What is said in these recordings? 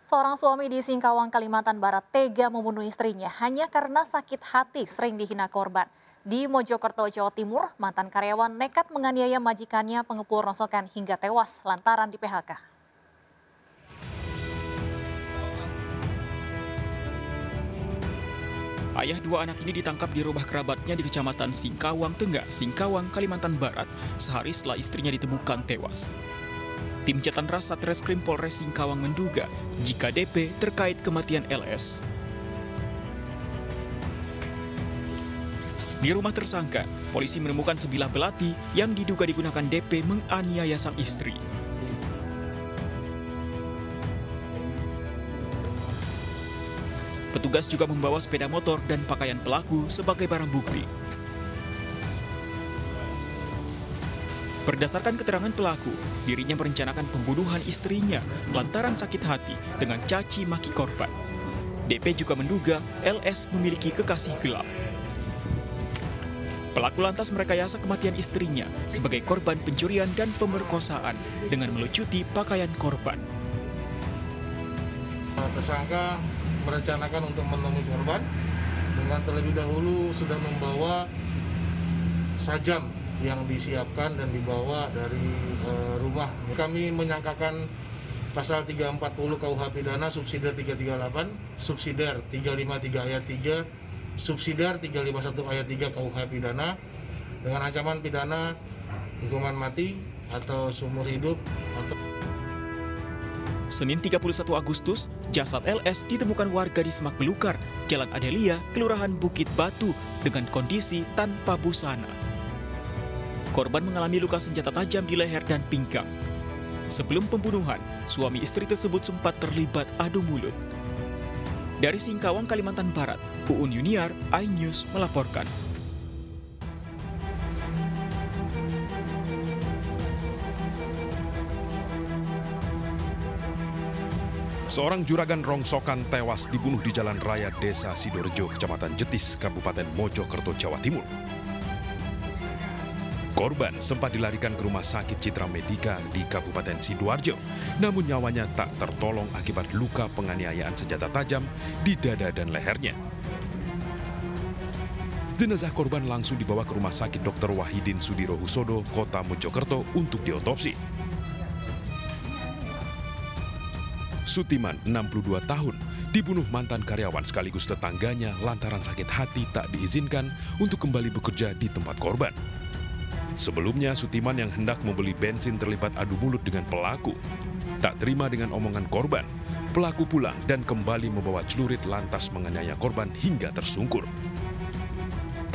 Seorang suami di Singkawang, Kalimantan Barat tega membunuh istrinya hanya karena sakit hati sering dihina korban. Di Mojokerto, Jawa Timur, mantan karyawan nekat menganiaya majikannya pengepul rongsokan hingga tewas lantaran di PHK. Ayah dua anak ini ditangkap di rumah kerabatnya di Kecamatan Singkawang Tengah, Singkawang, Kalimantan Barat, sehari setelah istrinya ditemukan tewas. Tim Jatan Ras Satreskrim Polres Singkawang menduga jika DP terkait kematian LS. Di rumah tersangka, polisi menemukan sebilah belati yang diduga digunakan DP menganiaya sang istri. Petugas juga membawa sepeda motor dan pakaian pelaku sebagai barang bukti. Berdasarkan keterangan pelaku, dirinya merencanakan pembunuhan istrinya lantaran sakit hati dengan caci maki korban. DP juga menduga LS memiliki kekasih gelap. Pelaku lantas merekayasa kematian istrinya sebagai korban pencurian dan pemerkosaan dengan melucuti pakaian korban. Tersangka merencanakan untuk menemui korban dengan terlebih dahulu sudah membawa sajam yang disiapkan dan dibawa dari rumah. Kami menyangkakan pasal 340 KUH pidana subsidiar 338, subsidiar 353 ayat 3, subsidiar 351 ayat 3 KUH pidana dengan ancaman pidana hukuman mati atau seumur hidup. Senin 31 Agustus, jasad LS ditemukan warga di Semak Belukar, Jalan Adelia, Kelurahan Bukit Batu dengan kondisi tanpa busana. Korban mengalami luka senjata tajam di leher dan pinggang. Sebelum pembunuhan, suami istri tersebut sempat terlibat adu mulut. Dari Singkawang, Kalimantan Barat, Uun Yuniar, iNews melaporkan. Seorang juragan rongsokan tewas dibunuh di Jalan Raya Desa Sidorejo, Kecamatan Jetis, Kabupaten Mojokerto, Jawa Timur. Korban sempat dilarikan ke Rumah Sakit Citra Medika di Kabupaten Sidoarjo, namun nyawanya tak tertolong akibat luka penganiayaan senjata tajam di dada dan lehernya. Jenazah korban langsung dibawa ke Rumah Sakit Dr. Wahidin Sudirohusodo, Kota Mojokerto untuk diotopsi. Sutiman, 62 tahun, dibunuh mantan karyawan sekaligus tetangganya lantaran sakit hati tak diizinkan untuk kembali bekerja di tempat korban. Sebelumnya, Sutiman yang hendak membeli bensin terlibat adu mulut dengan pelaku. Tak terima dengan omongan korban, pelaku pulang dan kembali membawa celurit lantas menganiaya korban hingga tersungkur.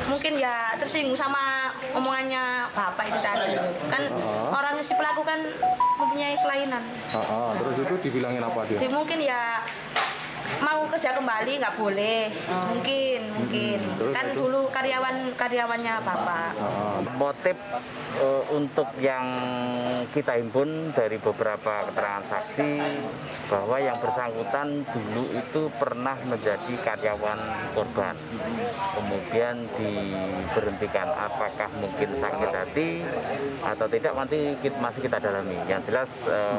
Mungkin ya tersinggung sama omongannya bapak itu tadi. Kan orang si pelaku kan mempunyai kelainan. Terus itu dibilangin apa dia? Mungkin ya mau kerja kembali nggak boleh, mungkin. Kan itu? Dulu karyawannya bapak. Motif untuk yang kita himpun dari beberapa keterangan saksi bahwa yang bersangkutan dulu itu pernah menjadi karyawan korban, kemudian diberhentikan. Apakah mungkin sakit hati atau tidak nanti masih kita dalami. Yang jelas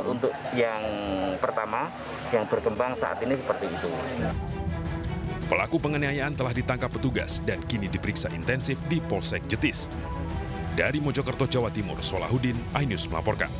untuk yang pertama yang berkembang saat ini seperti itu. Pelaku penganiayaan telah ditangkap petugas dan kini diperiksa intensif di Polsek Jetis. Dari Mojokerto, Jawa Timur, Solahuddin, iNews melaporkan.